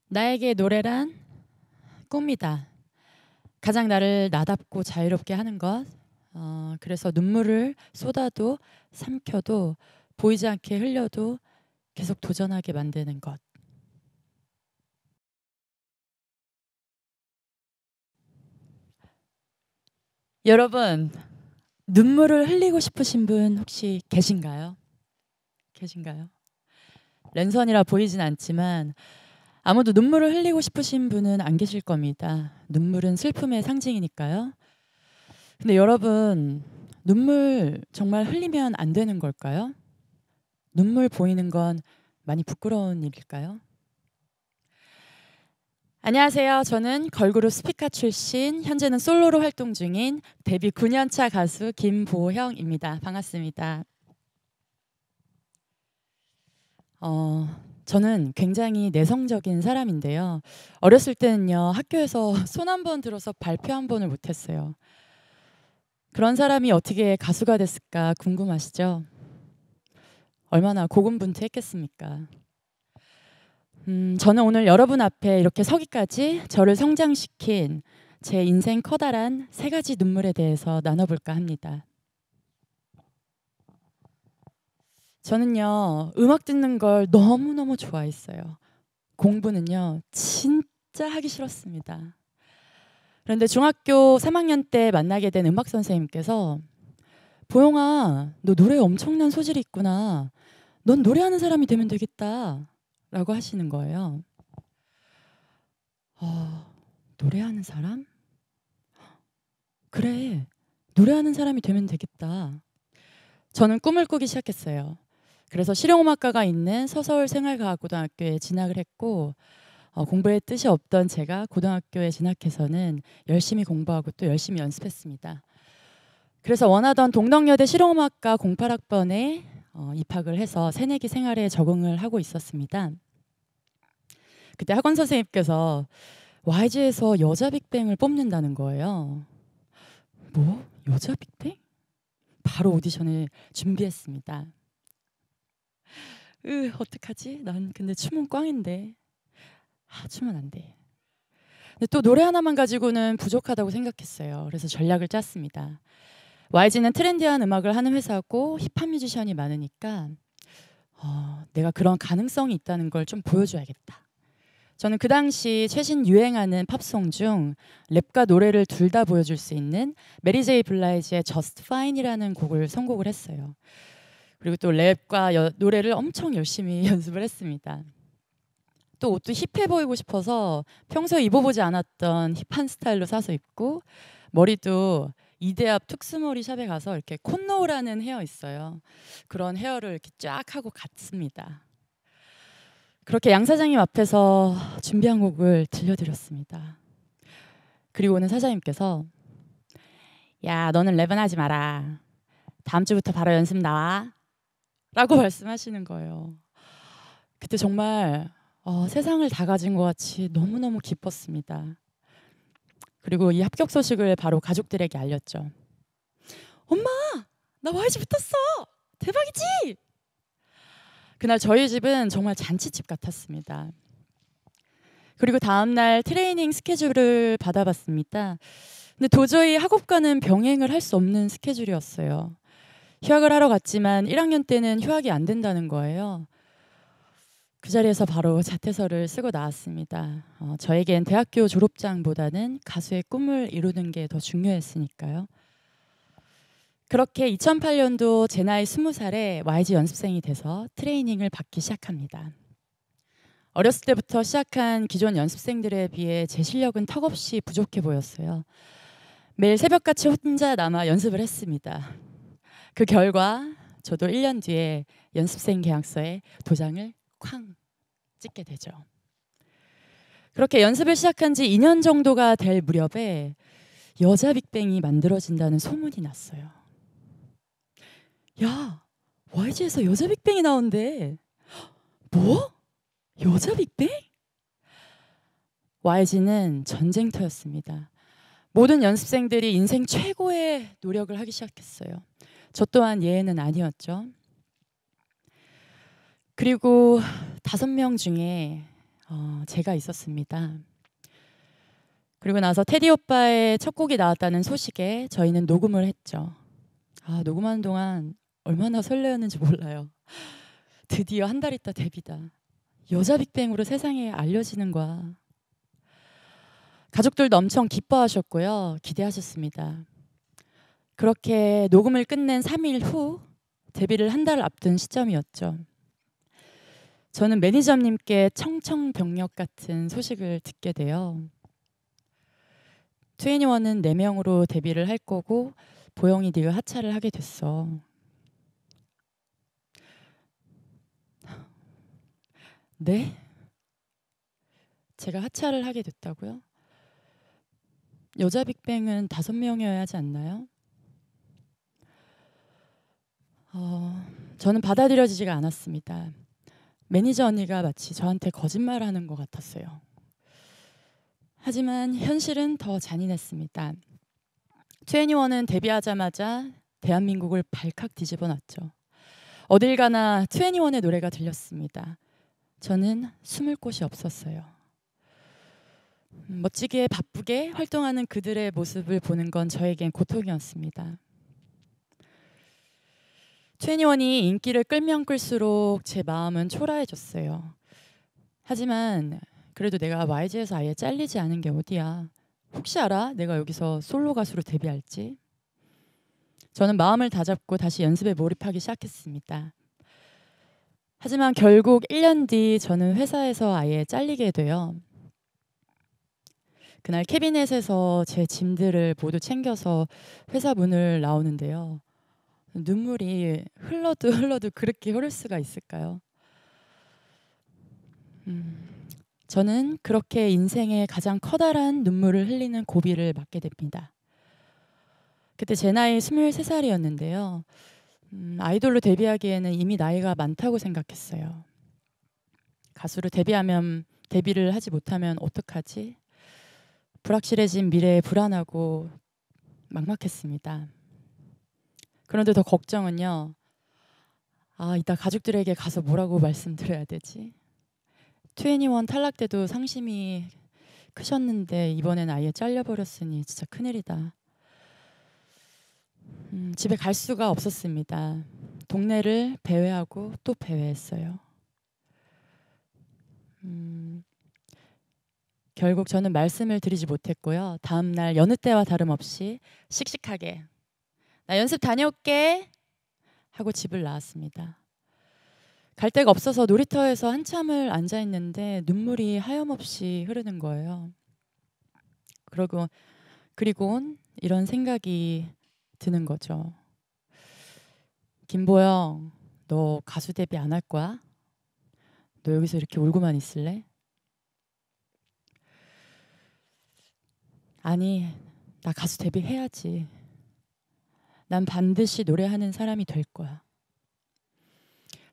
나에게 노래란 꿈이다. 가장 나를 나답고 자유롭게 하는 것. 그래서 눈물을 쏟아도 삼켜도 보이지 않게 흘려도 계속 도전하게 만드는 것. 여러분, 눈물을 흘리고 싶으신 분 혹시 계신가요? 계신가요? 랜선이라 보이진 않지만 아무도 눈물을 흘리고 싶으신 분은 안 계실 겁니다. 눈물은 슬픔의 상징이니까요. 근데 여러분, 눈물 정말 흘리면 안 되는 걸까요? 눈물 보이는 건 많이 부끄러운 일일까요? 안녕하세요. 저는 걸그룹 스피카 출신, 현재는 솔로로 활동 중인 데뷔 9년차 가수 김보형입니다. 반갑습니다. 저는 굉장히 내성적인 사람인데요. 어렸을 때는요, 학교에서 손 한 번 들어서 발표 한 번을 못했어요. 그런 사람이 어떻게 가수가 됐을까 궁금하시죠? 얼마나 고군분투했겠습니까? 저는 오늘 여러분 앞에 이렇게 서기까지 저를 성장시킨 제 인생 커다란 3가지 눈물에 대해서 나눠볼까 합니다. 저는요, 음악 듣는 걸 너무너무 좋아했어요. 공부는요, 진짜 하기 싫었습니다. 그런데 중학교 3학년 때 만나게 된 음악 선생님께서 보영아, 너 노래에 엄청난 소질이 있구나. 넌 노래하는 사람이 되면 되겠다. 라고 하시는 거예요. 노래하는 사람? 그래, 노래하는 사람이 되면 되겠다. 저는 꿈을 꾸기 시작했어요. 그래서 실용음악과가 있는 서서울생활과학고등학교에 진학을 했고 공부에 뜻이 없던 제가 고등학교에 진학해서는 열심히 공부하고 또 열심히 연습했습니다. 그래서 원하던 동덕여대 실용음악과 08학번에 입학을 해서 새내기 생활에 적응을 하고 있었습니다. 그때 학원 선생님께서 YG에서 여자 빅뱅을 뽑는다는 거예요. 뭐? 여자 빅뱅? 바로 오디션을 준비했습니다. 어떡하지? 난 근데 춤은 꽝인데. 춤은 안 돼. 근데 또 노래 하나만 가지고는 부족하다고 생각했어요. 그래서 전략을 짰습니다. YG는 트렌디한 음악을 하는 회사고 힙합 뮤지션이 많으니까 내가 그런 가능성이 있다는 걸 좀 보여줘야겠다. 저는 그 당시 최신 유행하는 팝송 중 랩과 노래를 둘 다 보여줄 수 있는 메리 제이 블라이즈의 Just Fine이라는 곡을 선곡을 했어요. 그리고 또 랩과 노래를 엄청 열심히 연습을 했습니다. 또 옷도 힙해 보이고 싶어서 평소에 입어보지 않았던 힙한 스타일로 사서 입고 머리도 이대 앞 특수머리 샵에 가서 이렇게 콘노우라는 헤어 있어요. 그런 헤어를 이렇게 쫙 하고 갔습니다. 그렇게 양 사장님 앞에서 준비한 곡을 들려드렸습니다. 그리고는 사장님께서 야, 너는 랩은 하지 마라. 다음 주부터 바로 연습 나와. 라고 말씀하시는 거예요. 그때 정말 세상을 다 가진 것 같이 너무너무 기뻤습니다. 그리고 이 합격 소식을 바로 가족들에게 알렸죠. 엄마, 나 YG 붙었어. 대박이지? 그날 저희 집은 정말 잔치집 같았습니다. 그리고 다음날 트레이닝 스케줄을 받아봤습니다. 근데 도저히 학업과는 병행을 할 수 없는 스케줄이었어요. 휴학을 하러 갔지만 1학년 때는 휴학이 안 된다는 거예요. 그 자리에서 바로 자퇴서를 쓰고 나왔습니다. 저에겐 대학교 졸업장보다는 가수의 꿈을 이루는 게 더 중요했으니까요. 그렇게 2008년도 제 나이 20살에 YG 연습생이 돼서 트레이닝을 받기 시작합니다. 어렸을 때부터 시작한 기존 연습생들에 비해 제 실력은 턱없이 부족해 보였어요. 매일 새벽같이 혼자 남아 연습을 했습니다. 그 결과 저도 1년 뒤에 연습생 계약서에 도장을 쾅 찍게 되죠. 그렇게 연습을 시작한 지 2년 정도가 될 무렵에 여자 빅뱅이 만들어진다는 소문이 났어요. 야, YG에서 여자 빅뱅이 나온대. 뭐? 여자 빅뱅? YG는 전쟁터였습니다. 모든 연습생들이 인생 최고의 노력을 하기 시작했어요. 저 또한 예외는 아니었죠. 그리고 5명 중에 제가 있었습니다. 그리고 나서 테디 오빠의 첫 곡이 나왔다는 소식에 저희는 녹음을 했죠. 녹음하는 동안 얼마나 설레었는지 몰라요. 드디어 한 달 있다 데뷔다. 여자 빅뱅으로 세상에 알려지는 거야. 가족들도 엄청 기뻐하셨고요. 기대하셨습니다. 그렇게 녹음을 끝낸 3일 후 데뷔를 한 달 앞둔 시점이었죠. 저는 매니저님께 청청병력 같은 소식을 듣게 돼요. 2NE1은 4명으로 데뷔를 할 거고 보영이 네가 하차를 하게 됐어. 네? 제가 하차를 하게 됐다고요? 여자 빅뱅은 5명이어야 하지 않나요? 저는 받아들여지지가 않았습니다. 매니저 언니가 마치 저한테 거짓말하는 것 같았어요. 하지만 현실은 더 잔인했습니다. 2NE1은 데뷔하자마자 대한민국을 발칵 뒤집어 놨죠. 어딜 가나 2NE1의 노래가 들렸습니다. 저는 숨을 곳이 없었어요. 멋지게 바쁘게 활동하는 그들의 모습을 보는 건 저에겐 고통이었습니다. 2NE1이 인기를 끌면 끌수록 제 마음은 초라해졌어요. 하지만 그래도 내가 YG에서 아예 잘리지 않은 게 어디야. 혹시 알아? 내가 여기서 솔로 가수로 데뷔할지. 저는 마음을 다잡고 다시 연습에 몰입하기 시작했습니다. 하지만 결국 1년 뒤 저는 회사에서 아예 잘리게 돼요. 그날 캐비넷에서 제 짐들을 모두 챙겨서 회사 문을 나오는데요. 눈물이 흘러도 그렇게 흐를 수가 있을까요? 저는 그렇게 인생의 가장 커다란 눈물을 흘리는 고비를 맞게 됩니다. 그때 제 나이 23살이었는데요. 아이돌로 데뷔하기에는 이미 나이가 많다고 생각했어요. 가수로 데뷔를 하지 못하면 어떡하지? 불확실해진 미래에 불안하고 막막했습니다. 그런데 더 걱정은요. 이따 가족들에게 가서 뭐라고 말씀드려야 되지? 2NE1 탈락 때도 상심이 크셨는데 이번엔 아예 잘려버렸으니 진짜 큰일이다. 집에 갈 수가 없었습니다. 동네를 배회하고 또 배회했어요. 결국 저는 말씀을 드리지 못했고요. 다음 날 여느 때와 다름없이 씩씩하게 나 연습 다녀올게 하고 집을 나왔습니다. 갈 데가 없어서 놀이터에서 한참을 앉아 있는데 눈물이 하염없이 흐르는 거예요. 그리고 이런 생각이 드는 거죠. 김보영, 너 가수 데뷔 안 할 거야? 너 여기서 이렇게 울고만 있을래? 아니, 나 가수 데뷔해야지. 난 반드시 노래하는 사람이 될 거야.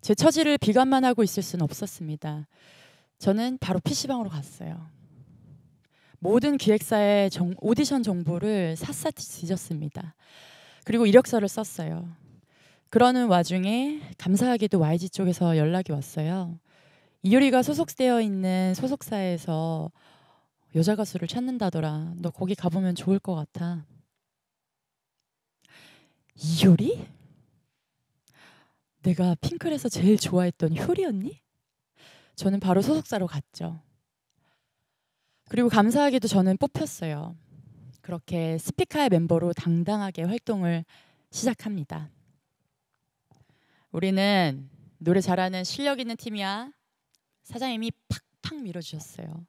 제 처지를 비관만 하고 있을 수는 없었습니다. 저는 바로 PC방으로 갔어요. 모든 기획사의 오디션 정보를 샅샅이 뒤졌습니다. 그리고 이력서를 썼어요. 그러는 와중에 감사하게도 YG 쪽에서 연락이 왔어요. 이효리가 소속되어 있는 소속사에서 여자 가수를 찾는다더라. 너 거기 가보면 좋을 것 같아. 이효리? 내가 핑클에서 제일 좋아했던 효리 언니? 저는 바로 소속사로 갔죠. 그리고 감사하게도 저는 뽑혔어요. 그렇게 스피카의 멤버로 당당하게 활동을 시작합니다. 우리는 노래 잘하는 실력 있는 팀이야. 사장님이 팍팍 밀어주셨어요.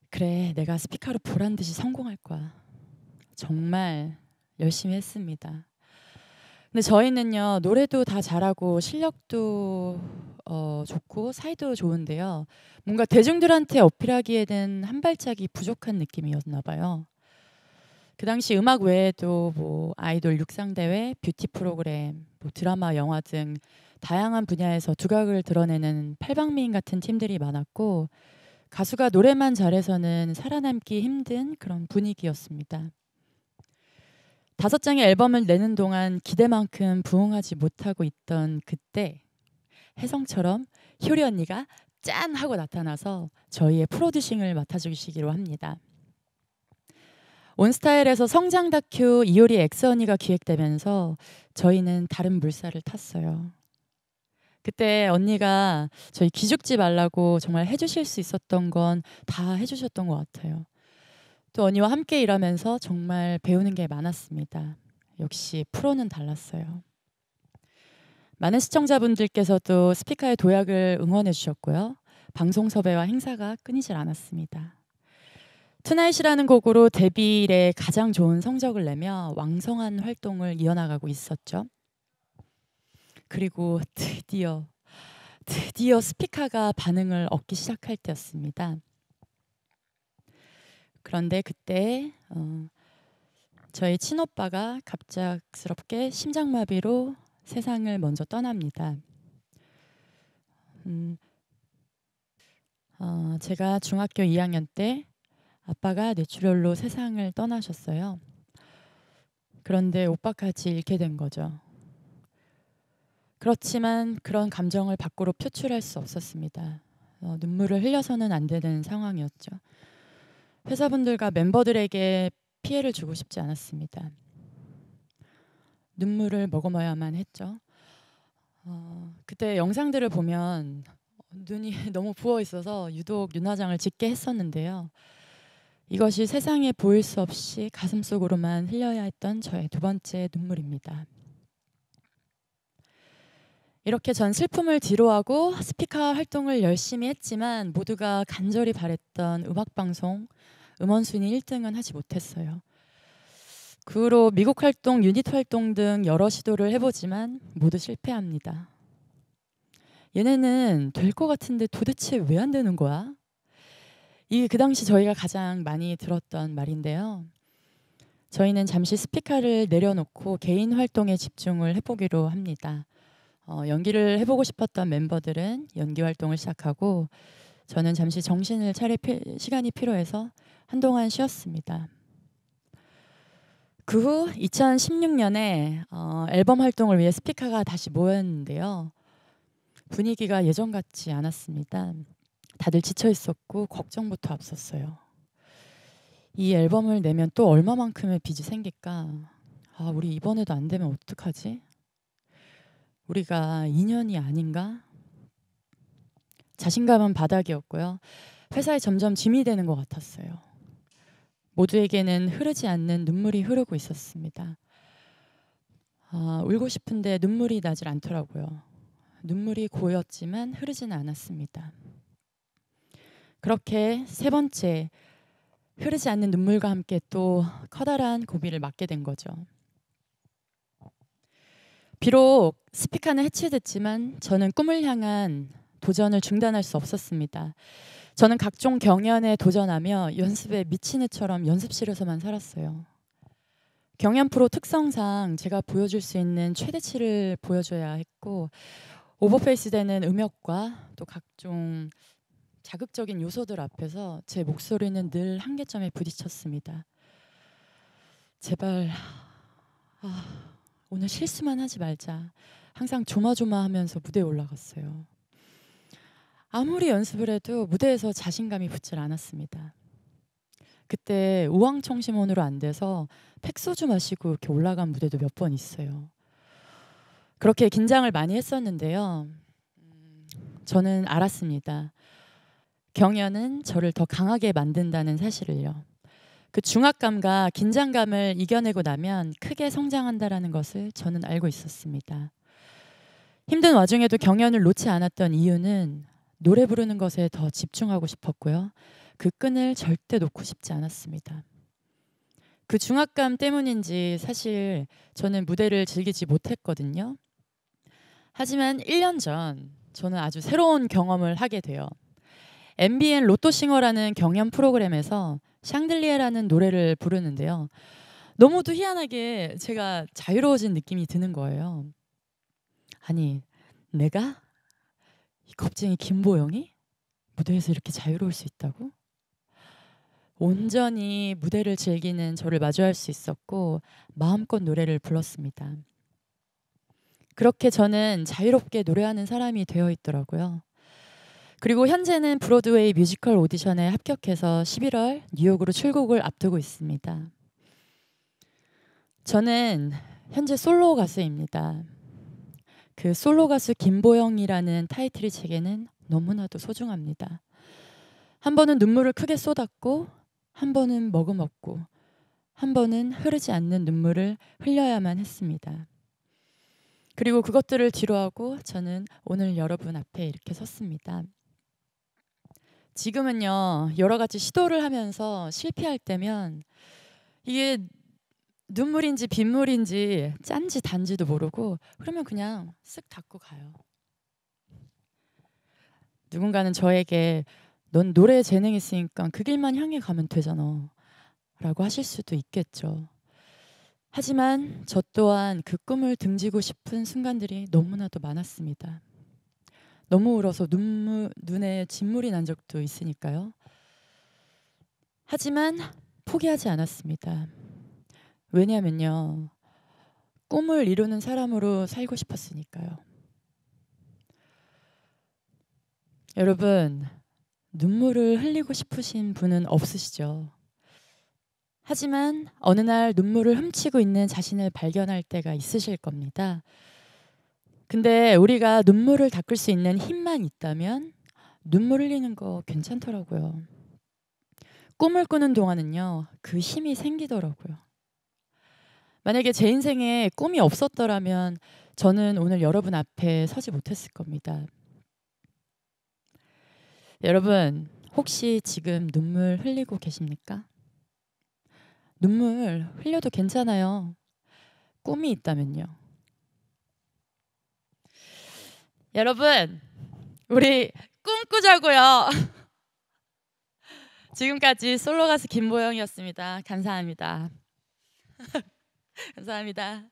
그래, 내가 스피카로 보란 듯이 성공할 거야. 정말 열심히 했습니다. 근데 저희는요, 노래도 다 잘하고 실력도 좋고 사이도 좋은데요. 뭔가 대중들한테 어필하기에는 한 발짝이 부족한 느낌이었나 봐요. 그 당시 음악 외에도 뭐 아이돌 육상대회, 뷰티 프로그램, 뭐 드라마, 영화 등 다양한 분야에서 두각을 드러내는 팔방미인 같은 팀들이 많았고 가수가 노래만 잘해서는 살아남기 힘든 그런 분위기였습니다. 5장의 앨범을 내는 동안 기대만큼 부응하지 못하고 있던 그때 혜성처럼 효리 언니가 짠 하고 나타나서 저희의 프로듀싱을 맡아주시기로 합니다. 온스타일에서 성장 다큐 이효리 엑스언니가 기획되면서 저희는 다른 물살을 탔어요. 그때 언니가 저희 기죽지 말라고 정말 해주실 수 있었던 건 다 해주셨던 것 같아요. 또 언니와 함께 일하면서 정말 배우는 게 많았습니다. 역시 프로는 달랐어요. 많은 시청자분들께서도 스피카의 도약을 응원해 주셨고요. 방송 섭외와 행사가 끊이질 않았습니다. 투나잇이라는 곡으로 데뷔 이래 가장 좋은 성적을 내며 왕성한 활동을 이어나가고 있었죠. 그리고 드디어 스피카가 반응을 얻기 시작할 때였습니다. 그런데 그때 저희 친오빠가 갑작스럽게 심장마비로 세상을 먼저 떠납니다. 제가 중학교 2학년 때 아빠가 뇌출혈로 세상을 떠나셨어요. 그런데 오빠까지 잃게 된 거죠. 그렇지만 그런 감정을 밖으로 표출할 수 없었습니다. 눈물을 흘려서는 안 되는 상황이었죠. 회사분들과 멤버들에게 피해를 주고 싶지 않았습니다. 눈물을 머금어야만 했죠. 그때 영상들을 보면 눈이 너무 부어 있어서 유독 눈화장을 짙게 했었는데요. 이것이 세상에 보일 수 없이 가슴속으로만 흘려야 했던 저의 두 번째 눈물입니다. 이렇게 전 슬픔을 뒤로하고 스피카 활동을 열심히 했지만 모두가 간절히 바랬던 음악방송 음원순위 1등은 하지 못했어요. 그 후로 미국 활동, 유닛 활동 등 여러 시도를 해보지만 모두 실패합니다. 얘네는 될 것 같은데 도대체 왜 안 되는 거야? 이게 그 당시 저희가 가장 많이 들었던 말인데요. 저희는 잠시 스피카를 내려놓고 개인 활동에 집중을 해보기로 합니다. 연기를 해보고 싶었던 멤버들은 연기 활동을 시작하고 저는 잠시 정신을 차릴 시간이 필요해서 한동안 쉬었습니다. 그 후 2016년에 앨범 활동을 위해 스피카가 다시 모였는데요. 분위기가 예전 같지 않았습니다. 다들 지쳐 있었고 걱정부터 앞섰어요. 이 앨범을 내면 또 얼마만큼의 빚이 생길까? 우리 이번에도 안 되면 어떡하지? 우리가 인연이 아닌가? 자신감은 바닥이었고요. 회사에 점점 짐이 되는 것 같았어요. 모두에게는 흐르지 않는 눈물이 흐르고 있었습니다. 울고 싶은데 눈물이 나질 않더라고요. 눈물이 고였지만 흐르지는 않았습니다. 그렇게 세 번째 흐르지 않는 눈물과 함께 또 커다란 고비를 맞게 된 거죠. 비록 스피카는 해체됐지만 저는 꿈을 향한 도전을 중단할 수 없었습니다. 저는 각종 경연에 도전하며 연습에 미친 애처럼 연습실에서만 살았어요. 경연 프로 특성상 제가 보여줄 수 있는 최대치를 보여줘야 했고 오버페이스 되는 음역과 또 각종 자극적인 요소들 앞에서 제 목소리는 늘 한계점에 부딪혔습니다. 제발 오늘 실수만 하지 말자. 항상 조마조마하면서 무대에 올라갔어요. 아무리 연습을 해도 무대에서 자신감이 붙질 않았습니다. 그때 우왕청심원으로 안 돼서 팩소주 마시고 이렇게 올라간 무대도 몇 번 있어요. 그렇게 긴장을 많이 했었는데요. 저는 알았습니다. 경연은 저를 더 강하게 만든다는 사실을요. 그 중압감과 긴장감을 이겨내고 나면 크게 성장한다라는 것을 저는 알고 있었습니다. 힘든 와중에도 경연을 놓지 않았던 이유는 노래 부르는 것에 더 집중하고 싶었고요. 그 끈을 절대 놓고 싶지 않았습니다. 그 중압감 때문인지 사실 저는 무대를 즐기지 못했거든요. 하지만 1년 전 저는 아주 새로운 경험을 하게 돼요. MBN 로또싱어라는 경연 프로그램에서 샹들리에라는 노래를 부르는데요. 너무도 희한하게 제가 자유로워진 느낌이 드는 거예요. 아니, 내가? 이 겁쟁이 김보영이? 무대에서 이렇게 자유로울 수 있다고? 온전히 무대를 즐기는 저를 마주할 수 있었고 마음껏 노래를 불렀습니다. 그렇게 저는 자유롭게 노래하는 사람이 되어 있더라고요. 그리고 현재는 브로드웨이 뮤지컬 오디션에 합격해서 11월 뉴욕으로 출국을 앞두고 있습니다. 저는 현재 솔로 가수입니다. 그 솔로 가수 김보영이라는 타이틀이 제게는 너무나도 소중합니다. 한 번은 눈물을 크게 쏟았고, 한 번은 머금었고, 한 번은 흐르지 않는 눈물을 흘려야만 했습니다. 그리고 그것들을 뒤로하고 저는 오늘 여러분 앞에 이렇게 섰습니다. 지금은요, 여러 가지 시도를 하면서 실패할 때면 이게 눈물인지 빗물인지 짠지 단지도 모르고 그러면 그냥 쓱 닫고 가요. 누군가는 저에게 넌 노래에 재능 있으니까 그 길만 향해 가면 되잖아 라고 하실 수도 있겠죠. 하지만 저 또한 그 꿈을 등지고 싶은 순간들이 너무나도 많았습니다. 너무 울어서 눈에 진물이 난 적도 있으니까요. 하지만 포기하지 않았습니다. 왜냐면요, 꿈을 이루는 사람으로 살고 싶었으니까요. 여러분, 눈물을 흘리고 싶으신 분은 없으시죠? 하지만 어느 날 눈물을 훔치고 있는 자신을 발견할 때가 있으실 겁니다. 근데 우리가 눈물을 닦을 수 있는 힘만 있다면 눈물 흘리는 거 괜찮더라고요. 꿈을 꾸는 동안은요, 그 힘이 생기더라고요. 만약에 제 인생에 꿈이 없었더라면 저는 오늘 여러분 앞에 서지 못했을 겁니다. 여러분, 혹시 지금 눈물 흘리고 계십니까? 눈물 흘려도 괜찮아요. 꿈이 있다면요. 여러분, 우리 꿈꾸자고요. 지금까지 솔로 가수 김보영이었습니다. 감사합니다. 감사합니다.